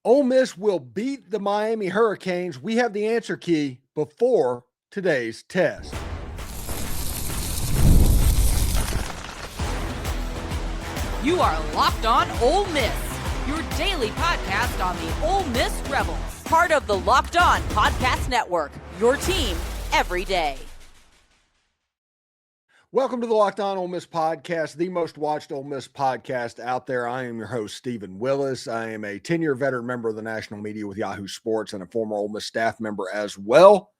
Ole Miss will beat the Miami Hurricanes. We have the answer key before today's test. You are Locked On Ole Miss, your daily podcast on the Ole Miss Rebels. Part of the Locked On Podcast Network, your team every day. Welcome to the Locked On Ole Miss podcast, the most watched Ole Miss podcast out there. I am your host, Stephen Willis. I am a 10-year veteran member of the national media with Yahoo Sports and a former Ole Miss staff member as well.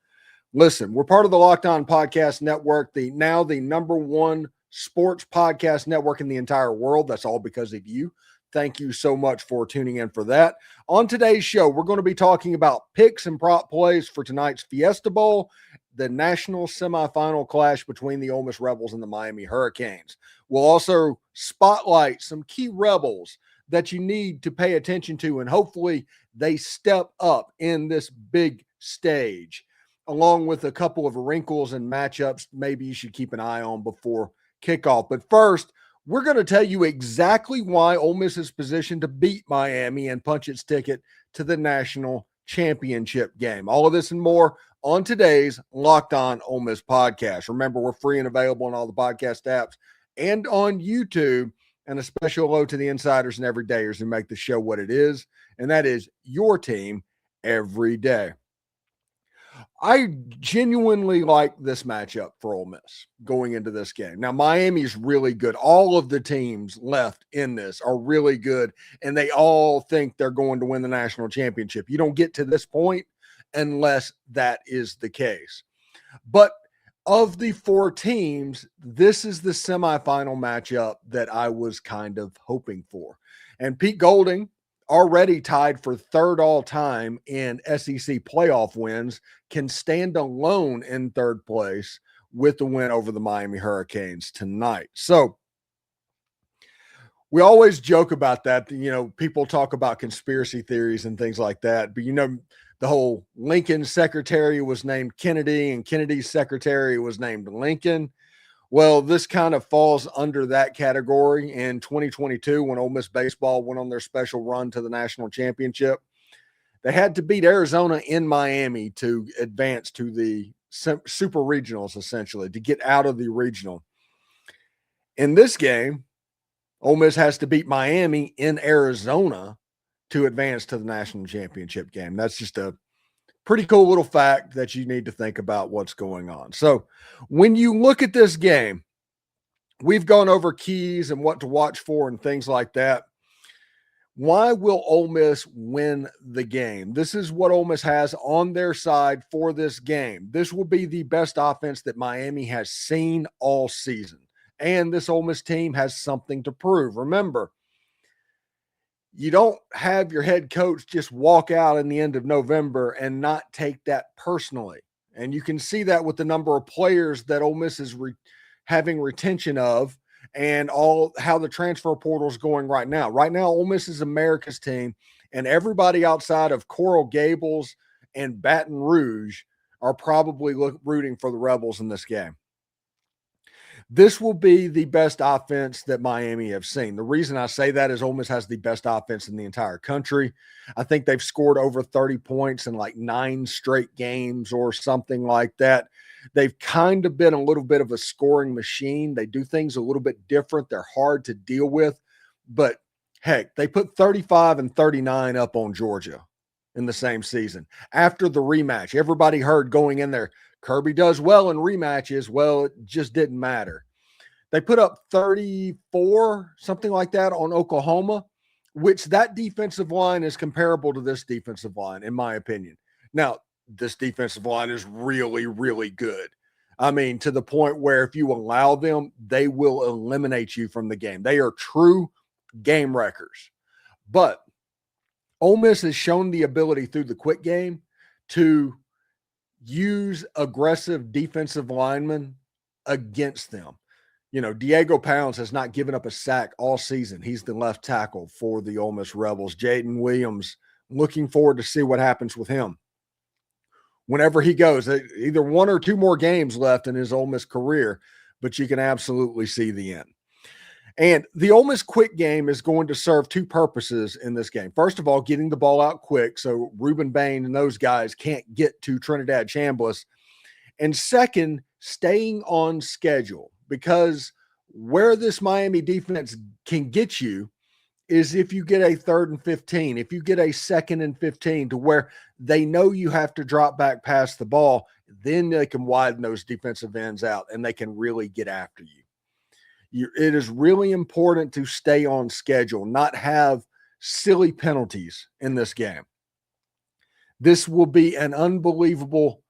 Listen, we're part of the Locked On Podcast Network, the number one sports podcast network in the entire world. That's all because of you. Thank you so much for tuning in for that. On today's show, we're going to be talking about picks and prop plays for tonight's Fiesta Bowl, the national semifinal clash between the Ole Miss Rebels and the Miami Hurricanes. We'll also spotlight some key Rebels that you need to pay attention to, and hopefully they step up in this big stage, along with a couple of wrinkles and matchups maybe you should keep an eye on before kickoff. But first, we're going to tell you exactly why Ole Miss is positioned to beat Miami and punch its ticket to the national championship game. All of this and more on today's Locked On Ole Miss podcast. Remember, we're free and available on all the podcast apps and on YouTube. And a special hello to the insiders and everydayers who make the show what it is, and that is your team every day. I genuinely like this matchup for Ole Miss going into this game. Now, Miami's really good. All of the teams left in this are really good, and they all think they're going to win the national championship. You don't get to this point unless that is the case. But of the four teams, this is the semifinal matchup that I was kind of hoping for. And Pete Golding, already tied for third all-time in SEC playoff wins, can stand alone in third place with the win over the Miami Hurricanes tonight. So we always joke about that. You know, people talk about conspiracy theories and things like that. But, you know, the whole Lincoln's secretary was named Kennedy and Kennedy's secretary was named Lincoln. Well, this kind of falls under that category. In 2022, when Ole Miss baseball went on their special run to the national championship, they had to beat Arizona in Miami to advance to the super regionals, essentially, to get out of the regional. In this game, Ole Miss has to beat Miami in Arizona to advance to the national championship game. That's just a pretty cool little fact that you need to think about what's going on. So when you look at this game, we've gone over keys and what to watch for and things like that. Why will Ole Miss win the game? This is what Ole Miss has on their side for this game. This will be the best offense that Miami has seen all season. And this Ole Miss team has something to prove. Remember, you don't have your head coach just walk out in the end of November and not take that personally. And you can see that with the number of players that Ole Miss is having retention of and all how the transfer portal is going right now. Right now, Ole Miss is America's team, and everybody outside of Coral Gables and Baton Rouge are probably rooting for the Rebels in this game. This will be the best offense that Miami have seen. The reason I say that is Ole Miss has the best offense in the entire country. I think they've scored over 30 points in like 9 straight games or something like that. They've kind of been a little bit of a scoring machine. They do things a little bit different. They're hard to deal with. But, heck, they put 35 and 39 up on Georgia in the same season. After the rematch, everybody heard going in there, Kirby does well in rematches. Well, it just didn't matter. They put up 34, something like that, on Oklahoma, which that defensive line is comparable to this defensive line, in my opinion. Now, this defensive line is really, really good. I mean, to the point where if you allow them, they will eliminate you from the game. They are true game wreckers. But Ole Miss has shown the ability through the quick game to use aggressive defensive linemen against them. You know, Diego Pounds has not given up a sack all season. He's the left tackle for the Ole Miss Rebels. Jaden Williams, looking forward to see what happens with him. Whenever he goes, either 1 or 2 more games left in his Ole Miss career, but you can absolutely see the end. And the Ole Miss quick game is going to serve two purposes in this game. First of all, getting the ball out quick so Ruben Bain and those guys can't get to Trinidad Chambliss. And second, staying on schedule, because where this Miami defense can get you is if you get a 3rd and 15, if you get a 2nd and 15 to where they know you have to drop back past the ball, then they can widen those defensive ends out and they can really get after you. It is really important to stay on schedule, not have silly penalties in this game. This will be an unbelievable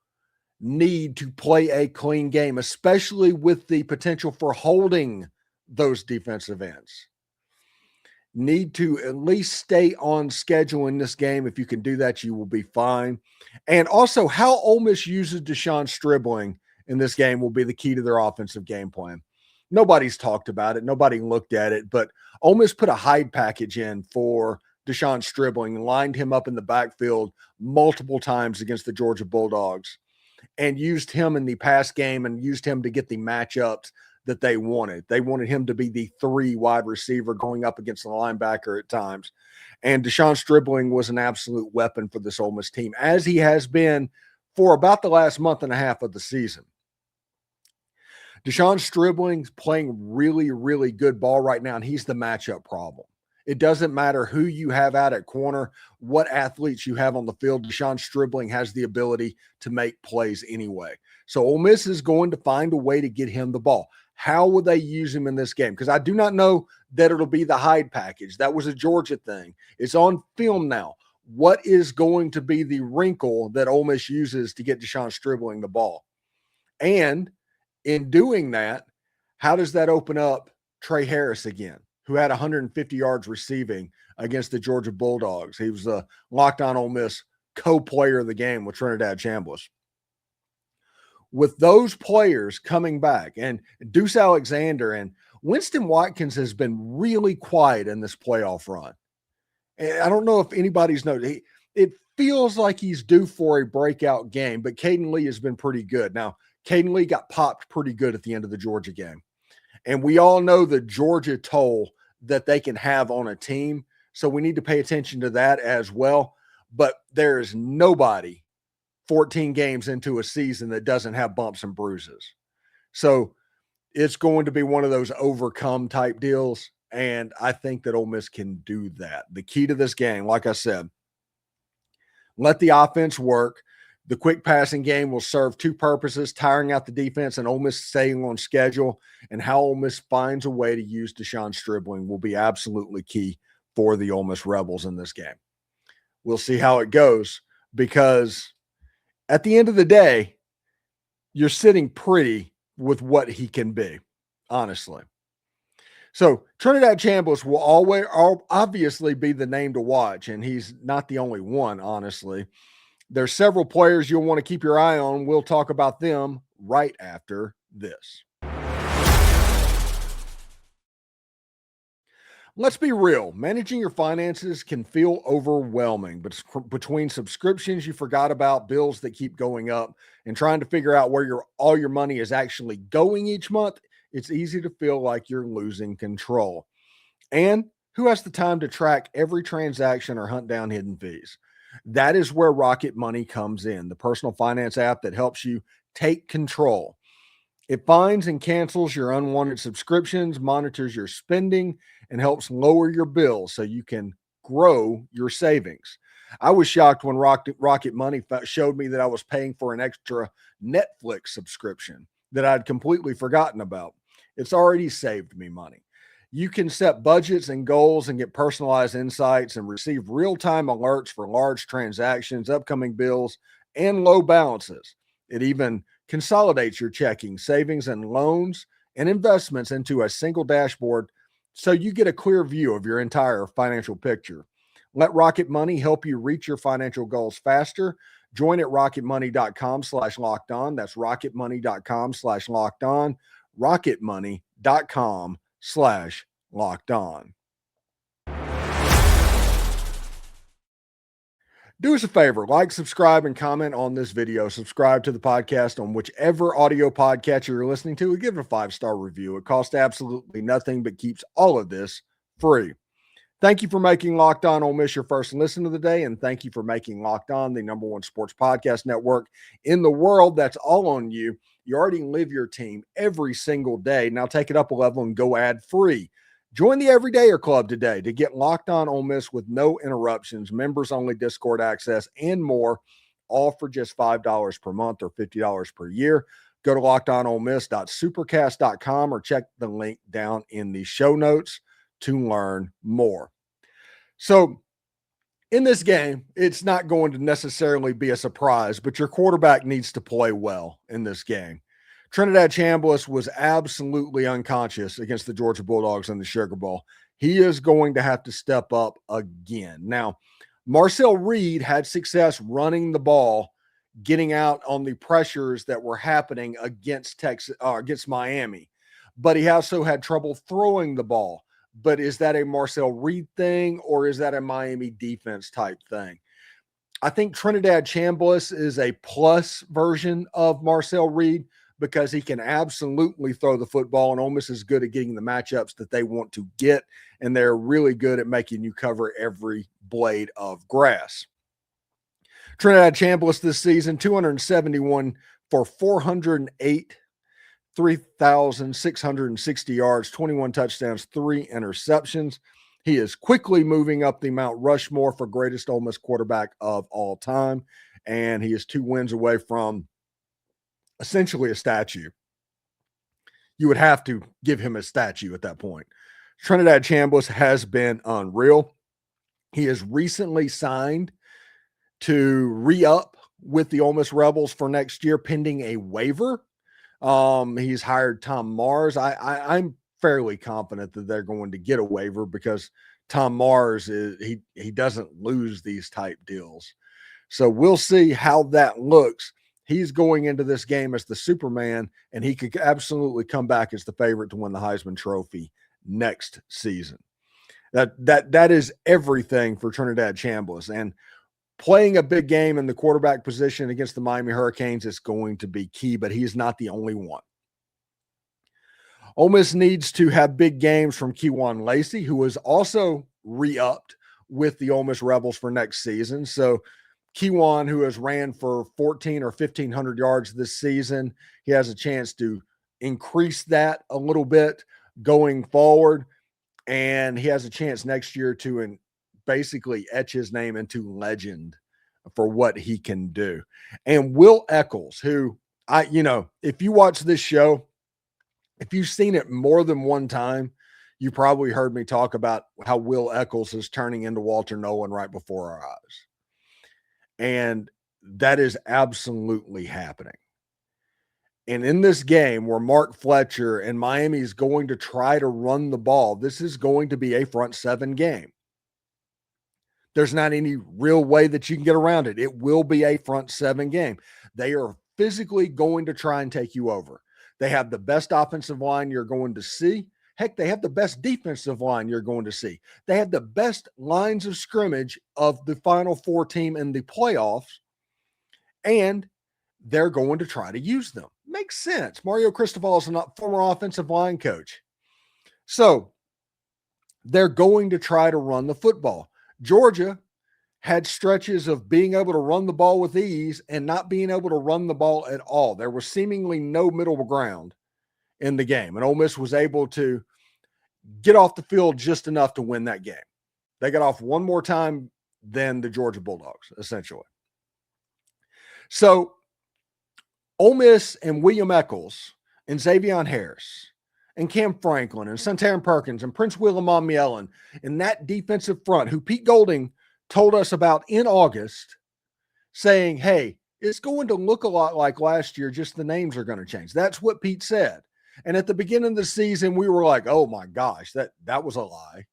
need to play a clean game, especially with the potential for holding those defensive ends. Need to at least stay on schedule in this game. If you can do that, you will be fine. And also, how Ole Miss uses DeShawn Stribling in this game will be the key to their offensive game plan. Nobody's talked about it. Nobody looked at it, but Ole Miss put a hide package in for DeShawn Stribling and lined him up in the backfield multiple times against the Georgia Bulldogs and used him in the pass game and used him to get the matchups that they wanted. They wanted him to be the 3 wide receiver going up against the linebacker at times. And DeShawn Stribling was an absolute weapon for this Ole Miss team, as he has been for about the last month and a half of the season. DeShawn Stribling's playing really, really good ball right now, and he's the matchup problem. It doesn't matter who you have out at corner, what athletes you have on the field. DeShawn Stribling has the ability to make plays anyway. So Ole Miss is going to find a way to get him the ball. How will they use him in this game? Because I do not know that it'll be the hide package. That was a Georgia thing. It's on film now. What is going to be the wrinkle that Ole Miss uses to get DeShawn Stribling the ball? And in doing that, how does that open up Trey Harris again, who had 150 yards receiving against the Georgia Bulldogs? He was the Locked On Ole Miss co-player of the game with Trinidad Chambliss. With those players coming back, and Deuce Alexander and Winston Watkins has been really quiet in this playoff run. And I don't know if anybody's noticed. It feels like he's due for a breakout game, but Caden Lee has been pretty good. Now, Caden Lee got popped pretty good at the end of the Georgia game. And we all know the Georgia toll that they can have on a team. So we need to pay attention to that as well. But there is nobody 14 games into a season that doesn't have bumps and bruises. So it's going to be one of those overcome type deals. And I think that Ole Miss can do that. The key to this game, like I said, let the offense work. The quick passing game will serve two purposes: tiring out the defense and Ole Miss staying on schedule. And how Ole Miss finds a way to use DeShawn Stribling will be absolutely key for the Ole Miss Rebels in this game. We'll see how it goes, because at the end of the day, you're sitting pretty with what he can be, honestly. So Trinidad Chambliss will obviously be the name to watch, and he's not the only one, honestly. There's several players you'll want to keep your eye on. We'll talk about them right after this. Let's be real. Managing your finances can feel overwhelming, but between subscriptions you forgot about, bills that keep going up, and trying to figure out where all your money is actually going each month, it's easy to feel like you're losing control. And who has the time to track every transaction or hunt down hidden fees? That is where Rocket Money comes in, the personal finance app that helps you take control. It finds and cancels your unwanted subscriptions, monitors your spending, and helps lower your bills so you can grow your savings. I was shocked when Rocket Money showed me that I was paying for an extra Netflix subscription that I'd completely forgotten about. It's already saved me money. You can set budgets and goals and get personalized insights and receive real-time alerts for large transactions, upcoming bills, and low balances. It even consolidates your checking, savings, and loans and investments into a single dashboard so you get a clear view of your entire financial picture. Let Rocket Money help you reach your financial goals faster. Join at rocketmoney.com/lockedon. That's rocketmoney.com/lockedon. rocketmoney.com/lockedon. Do us a favor, like, subscribe, and comment on this video. Subscribe to the podcast on whichever audio podcast you're listening to, and give it a 5-star review. It costs absolutely nothing, but keeps all of this free. Thank you for making Locked On Ole Miss your first listen of the day, and thank you for making Locked On the #1 sports podcast network in the world. That's all on you. You already live your team every single day. Now take it up a level and go ad-free. Join the Everydayer Club today to get Locked On Ole Miss with no interruptions, members-only Discord access, and more, all for just $5 per month or $50 per year. Go to lockedonolemiss.supercast.com or check the link down in the show notes to learn more. So in this game, it's not going to necessarily be a surprise, but your quarterback needs to play well in this game. Trinidad Chambliss was absolutely unconscious against the Georgia Bulldogs in the Sugar Bowl. He is going to have to step up again. Now, Marcel Reed had success running the ball, getting out on the pressures that were happening against against Miami, but he also had trouble throwing the ball. But is that a Marcel Reed thing, or is that a Miami defense type thing? I think Trinidad Chambliss is a plus version of Marcel Reed, because he can absolutely throw the football, and Ole Miss is good at getting the matchups that they want to get, and they're really good at making you cover every blade of grass. Trinidad Chambliss this season, 271 for 408, 3,660 yards, 21 touchdowns, 3 interceptions. He is quickly moving up the Mount Rushmore for greatest Ole Miss quarterback of all time, and he is 2 wins away from essentially a statue. You would have to give him a statue at that point. Trinidad Chambliss has been unreal. He has recently signed to re-up with the Ole Miss Rebels for next year, pending a waiver. He's hired Tom Mars. I'm fairly confident that they're going to get a waiver, because Tom Mars he doesn't lose these type deals. So we'll see how that looks. He's going into this game as the Superman, and he could absolutely come back as the favorite to win the Heisman Trophy next season. That is everything for Trinidad Chambliss. And playing a big game in the quarterback position against the Miami Hurricanes is going to be key, but he's not the only one. Ole Miss needs to have big games from Kewan Lacy, who is also re-upped with the Ole Miss Rebels for next season. So Kewan, who has ran for 1,400 or 1,500 yards this season, he has a chance to increase that a little bit going forward, and he has a chance next year to basically etch his name into legend for what he can do. And Will Echoles, who if you watch this show, if you've seen it more than one time, you probably heard me talk about how Will Echoles is turning into Walter Nolan right before our eyes. And that is absolutely happening. And in this game where Mark Fletcher and Miami is going to try to run the ball, this is going to be a front seven game. There's not any real way that you can get around it. It will be a front seven game. They are physically going to try and take you over. They have the best offensive line you're going to see. Heck, they have the best defensive line you're going to see. They have the best lines of scrimmage of the Final Four team in the playoffs, and they're going to try to use them. Makes sense. Mario Cristobal is a former offensive line coach. So they're going to try to run the football. Georgia had stretches of being able to run the ball with ease and not being able to run the ball at all. There was seemingly no middle ground in the game, and Ole Miss was able to get off the field just enough to win that game. They got off one more time than the Georgia Bulldogs, essentially. So Ole Miss and William Echoles and Zxavian Harris and Cam Franklin and Suntarine Perkins and Prince Willem Mielon and that defensive front, who Pete Golding told us about in August, saying, hey, it's going to look a lot like last year, just the names are going to change. That's what Pete said. And at the beginning of the season, we were like, oh my gosh, that was a lie.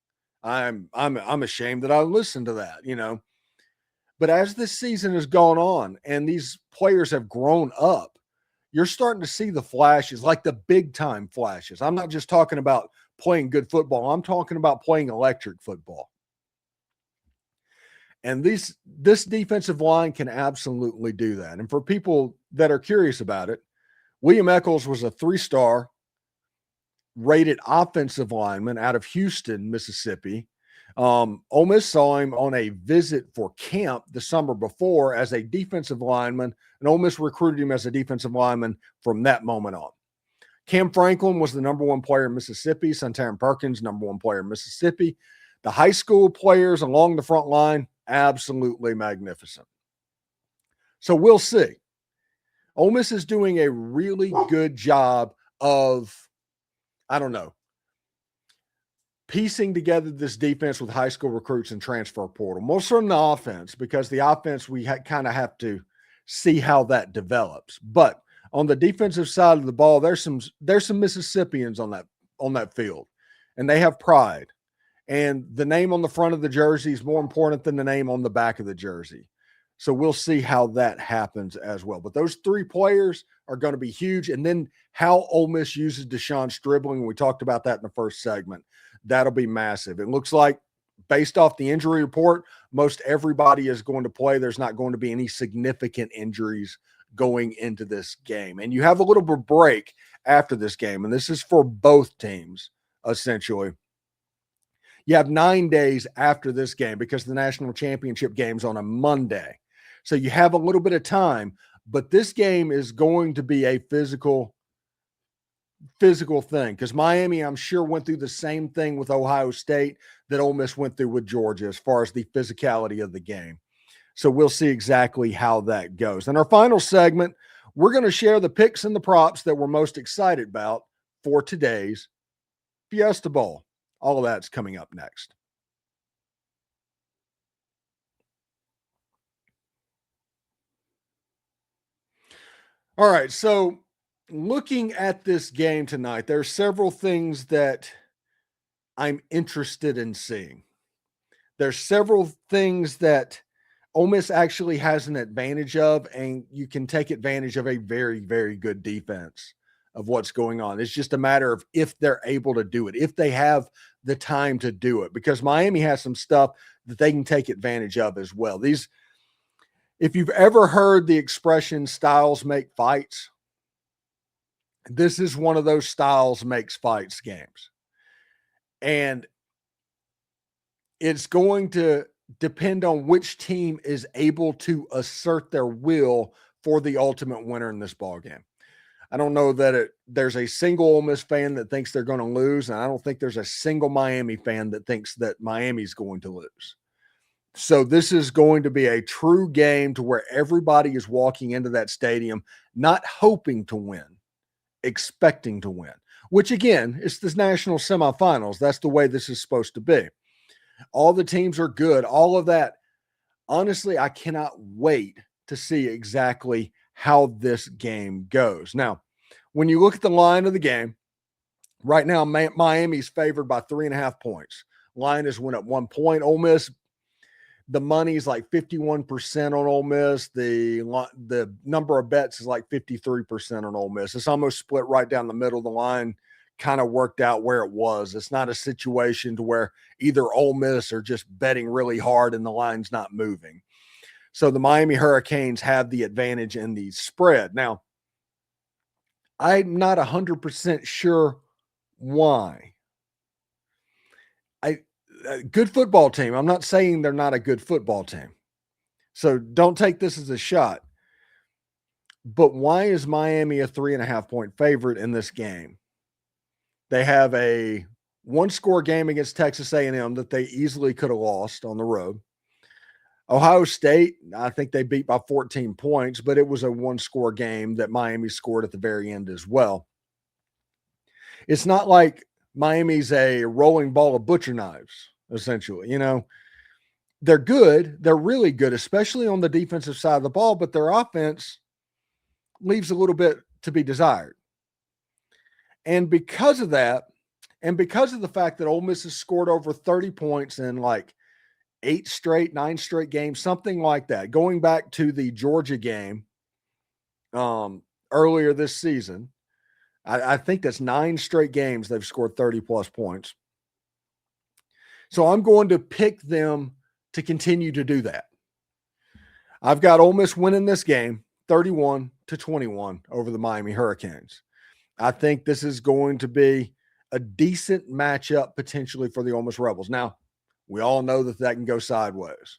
I'm ashamed that I listened to that, But as this season has gone on and these players have grown up, you're starting to see the flashes, like the big time flashes. I'm not just talking about playing good football. I'm talking about playing electric football. And this defensive line can absolutely do that. And for people that are curious about it, William Echoles was a 3-star rated offensive lineman out of Houston, Mississippi. Ole Miss saw him on a visit for camp the summer before as a defensive lineman, and Ole Miss recruited him as a defensive lineman from that moment on. Cam Franklin was the number 1 player in Mississippi. Suntarine Perkins, number 1 player in Mississippi. The high school players along the front line, absolutely magnificent. So we'll see. Ole Miss is doing a really good job of, piecing together this defense with high school recruits and transfer portal. Most from the offense, because the offense we kind of have to see how that develops. But on the defensive side of the ball, there's some Mississippians on that field, and they have pride. And the name on the front of the jersey is more important than the name on the back of the jersey. So we'll see how that happens as well. But those 3 players are going to be huge. And then how Ole Miss uses DeShawn Stribling, we talked about that in the first segment. That'll be massive. It looks like, based off the injury report, most everybody is going to play. There's not going to be any significant injuries going into this game. And you have a little bit of break after this game. And this is for both teams, essentially. You have 9 days after this game because the national championship game's on a Monday. So you have a little bit of time, but this game is going to be a physical thing because Miami, I'm sure, went through the same thing with Ohio State that Ole Miss went through with Georgia as far as the physicality of the game. So we'll see exactly how that goes. In our final segment, we're going to share the picks and the props that we're most excited about for today's Fiesta Bowl. All of that's coming up next. All right, so looking at this game tonight, there are several things that I'm interested in seeing. There's several things that Ole Miss actually has an advantage of, and you can take advantage of a very, very good defense of what's going on. It's just a matter of if they're able to do it, if they have the time to do it, because Miami has some stuff that they can take advantage of as well. If you've ever heard the expression styles make fights, this is one of those styles makes fights games. And it's going to depend on which team is able to assert their will for the ultimate winner in this ball game. I don't know that there's a single Ole Miss fan that thinks they're going to lose, and I don't think there's a single Miami fan that thinks that Miami's going to lose. So this is going to be a true game to where everybody is walking into that stadium not hoping to win, expecting to win, which again, it's the national semifinals. That's the way this is supposed to be. All the teams are good, all of that. Honestly, I cannot wait to see exactly how this game goes. Now, when you look at the line of the game, right now, Miami's favored by 3.5 points. Line has went up 1 point. Ole Miss, the money's like 51% on Ole Miss. The number of bets is like 53% on Ole Miss. It's almost split right down the middle. The line kind of worked out where it was. It's not a situation to where either Ole Miss are just betting really hard and the line's not moving. So the Miami Hurricanes have the advantage in the spread. Now, I'm not 100% sure why. A good football team. I'm not saying they're not a good football team. So don't take this as a shot. But why is Miami a 3.5 point favorite in this game? They have a 1-score game against Texas A&M that they easily could have lost on the road. Ohio State, I think they beat by 14 points, but it was a 1-score game that Miami scored at the very end as well. It's not like Miami's a rolling ball of butcher knives, essentially. You know, they're good. They're really good, especially on the defensive side of the ball, but their offense leaves a little bit to be desired. And because of that, and because of the fact that Ole Miss has scored over 30 points in like 9 straight games, something like that, going back to the Georgia game earlier this season, I think that's 9 straight games they've scored 30-plus points. So I'm going to pick them to continue to do that. I've got Ole Miss winning this game 31-21 over the Miami Hurricanes. I think this is going to be a decent matchup potentially for the Ole Miss Rebels. Now, we all know that can go sideways.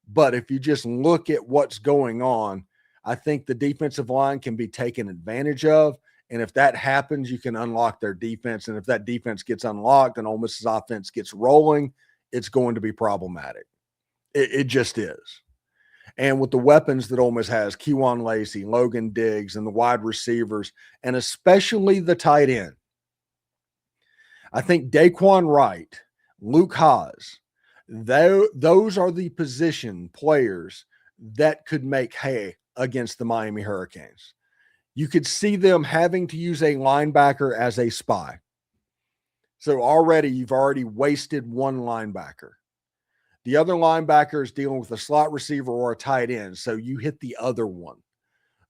But if you just look at what's going on, I think the defensive line can be taken advantage of. And if that happens, you can unlock their defense. And if that defense gets unlocked and Ole Miss's offense gets rolling, it's going to be problematic. It just is. And with the weapons that Ole Miss has, Kewan, Lacy, Logan Diggs, and the wide receivers, and especially the tight end, I think Daquan Wright, Luke Haas, those are the position players that could make hay against the Miami Hurricanes. You could see them having to use a linebacker as a spy. So you've already wasted one linebacker. The other linebacker is dealing with a slot receiver or a tight end. So you hit the other one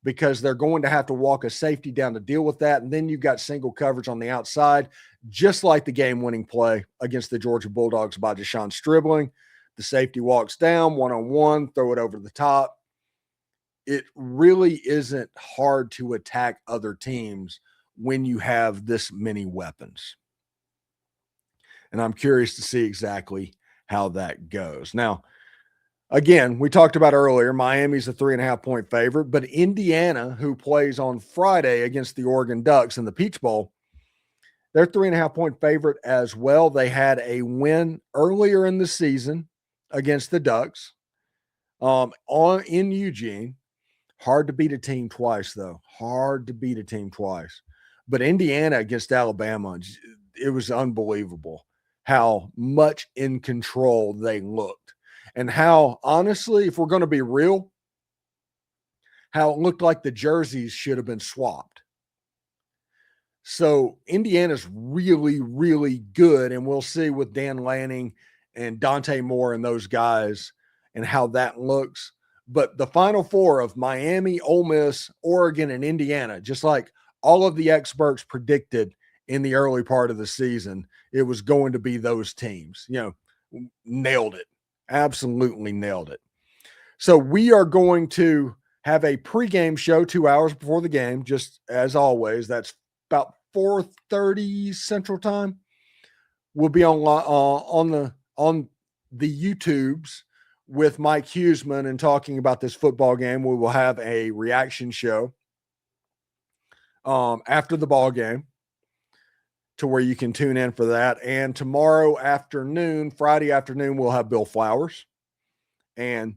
because they're going to have to walk a safety down to deal with that. And then you've got single coverage on the outside, just like the game-winning play against the Georgia Bulldogs by DeShawn Stribling. The safety walks down, one-on-one, throw it over the top. It really isn't hard to attack other teams when you have this many weapons. And I'm curious to see exactly how that goes. Now, again, we talked about earlier, Miami's a 3.5-point favorite, but Indiana, who plays on Friday against the Oregon Ducks in the Peach Bowl, they're 3.5-point favorite as well. They had a win earlier in the season against the Ducks in Eugene. Hard to beat a team twice, though. Hard to beat a team twice. But Indiana against Alabama, it was unbelievable how much in control they looked. And how, honestly, if we're going to be real, how it looked like the jerseys should have been swapped. So Indiana's really, really good, and we'll see with Dan Lanning and Dante Moore and those guys and how that looks. But the Final Four of Miami, Ole Miss, Oregon, and Indiana, just like all of the experts predicted in the early part of the season, it was going to be those teams. Nailed it. Absolutely nailed it. So we are going to have a pregame show 2 hours before the game, just as always. That's about 4:30 Central Time. We'll be on the YouTubes with Mike Huseman and talking about this football game. We will have a reaction show after the ball game to where you can tune in for that. And tomorrow afternoon, Friday afternoon, we'll have Bill Flowers, and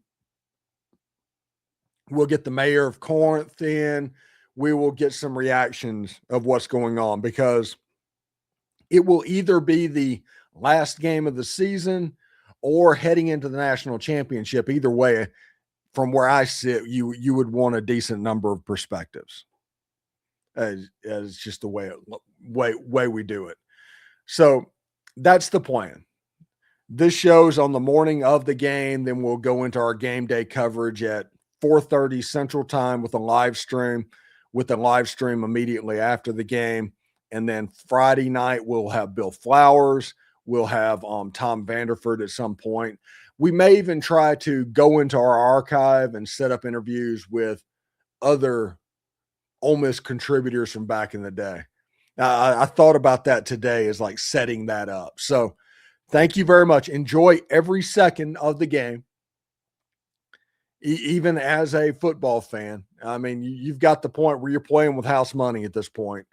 we'll get the mayor of Corinth in. We will get some reactions of what's going on, because it will either be the last game of the season or heading into the national championship. Either way, from where I sit, you would want a decent number of perspectives. As just the way we do it. So that's the plan. This show's on the morning of the game. Then we'll go into our game day coverage at 4:30 Central Time with a live stream immediately after the game. And then Friday night, we'll have Bill Flowers. We'll have Tom Vanderford at some point. We may even try to go into our archive and set up interviews with other Ole Miss contributors from back in the day. I thought about that today, as like setting that up. So thank you very much. Enjoy every second of the game, even as a football fan. I mean, you've got the point where you're playing with house money at this point,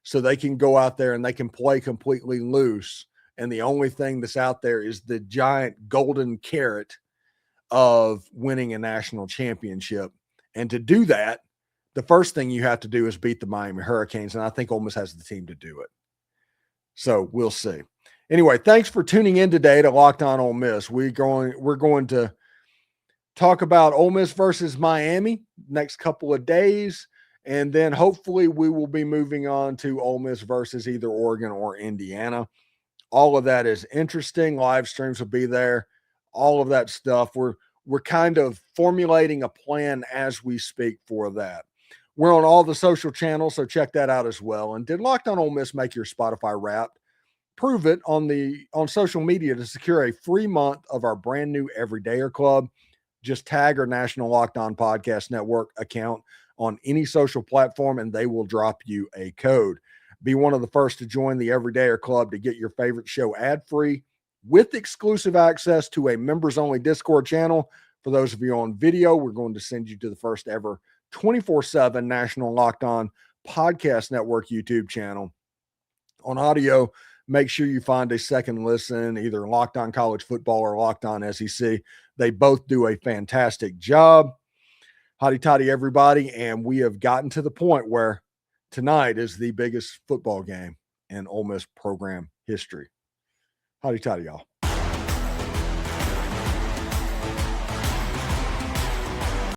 so they can go out there and they can play completely loose. And the only thing that's out there is the giant golden carrot of winning a national championship. And to do that, the first thing you have to do is beat the Miami Hurricanes, and I think Ole Miss has the team to do it. So we'll see. Anyway, thanks for tuning in today to Locked On Ole Miss. We're going to talk about Ole Miss versus Miami next couple of days, and then hopefully we will be moving on to Ole Miss versus either Oregon or Indiana. All of that is interesting. Live streams will be there. All of that stuff. We're kind of formulating a plan as we speak for that. We're on all the social channels, so check that out as well. And did Locked On Ole Miss make your Spotify Wrapped? prove it on social media to secure a free month of our brand new Everydayer Club. Just tag our National Locked On Podcast Network account on any social platform, and they will drop you a code. Be one of the first to join the Everydayer Club to get your favorite show ad-free with exclusive access to a members-only Discord channel. For those of you on video, we're going to send you to the first ever 24/7 National Locked On Podcast Network YouTube channel. On audio, make sure you find a second listen, either Locked On College Football or Locked On SEC. They both do a fantastic job. Hotty toddy, everybody. And we have gotten to the point where tonight is the biggest football game in Ole Miss program history. Hotty toddy, y'all.